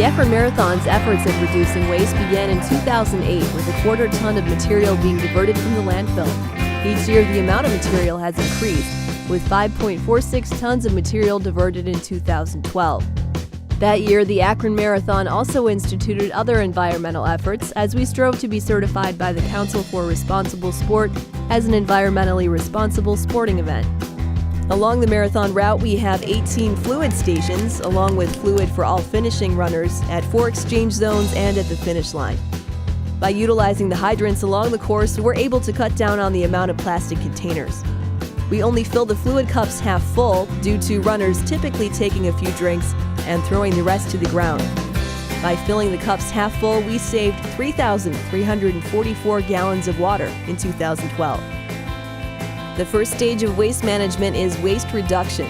The Akron Marathon's efforts of reducing waste began in 2008 with a quarter ton of material being diverted from the landfill. Each year, the amount of material has increased, with 5.46 tons of material diverted in 2012. That year, the Akron Marathon also instituted other environmental efforts as we strove to be certified by the Council for Responsible Sport as an environmentally responsible sporting event. Along the marathon route, we have 18 fluid stations, along with fluid for all finishing runners at 4 exchange zones and at the finish line. By utilizing the hydrants along the course, we're able to cut down on the amount of plastic containers. We only fill the fluid cups half full due to runners typically taking a few drinks and throwing the rest to the ground. By filling the cups half full, we saved 3,344 gallons of water in 2012. The first stage of waste management is waste reduction.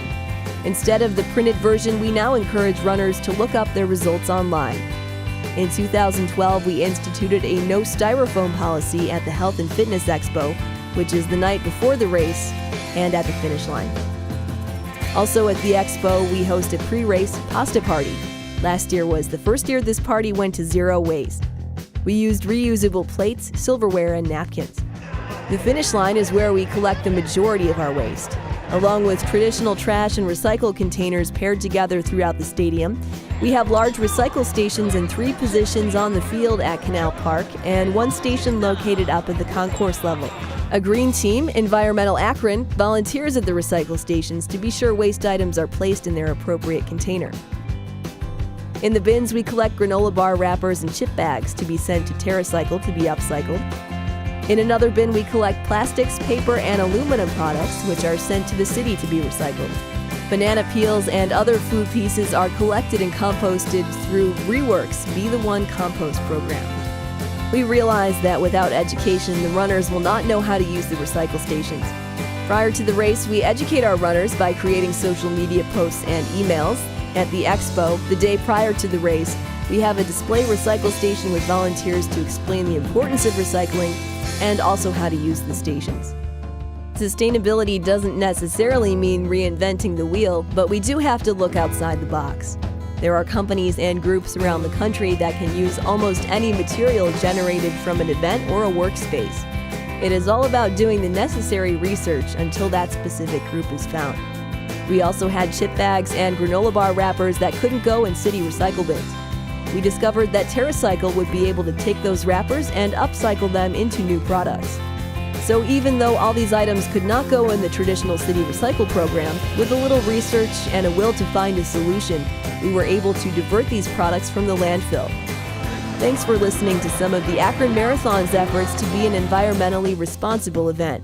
Instead of the printed version, we now encourage runners to look up their results online. In 2012, we instituted a no styrofoam policy at the Health and Fitness Expo, which is the night before the race and at the finish line. Also at the expo, we host a pre-race pasta party. Last year was the first year this party went to zero waste. We used reusable plates, silverware, and napkins. The finish line is where we collect the majority of our waste. Along with traditional trash and recycle containers paired together throughout the stadium, we have large recycle stations in 3 positions on the field at Canal Park and 1 station located up at the concourse level. A green team, Environmental Akron, volunteers at the recycle stations to be sure waste items are placed in their appropriate container. In the bins, we collect granola bar wrappers and chip bags to be sent to TerraCycle to be upcycled. In another bin, we collect plastics, paper, and aluminum products, which are sent to the city to be recycled. Banana peels and other food pieces are collected and composted through Rework's Be the One compost program. We realize that without education, the runners will not know how to use the recycle stations. Prior to the race, we educate our runners by creating social media posts and emails. At the expo, the day prior to the race, we have a display recycle station with volunteers to explain the importance of recycling and also how to use the stations. Sustainability doesn't necessarily mean reinventing the wheel, but we do have to look outside the box. There are companies and groups around the country that can use almost any material generated from an event or a workspace. It is all about doing the necessary research until that specific group is found. We also had chip bags and granola bar wrappers that couldn't go in city recycle bins. We discovered that TerraCycle would be able to take those wrappers and upcycle them into new products. So even though all these items could not go in the traditional city recycle program, with a little research and a will to find a solution, we were able to divert these products from the landfill. Thanks for listening to some of the Akron Marathon's efforts to be an environmentally responsible event.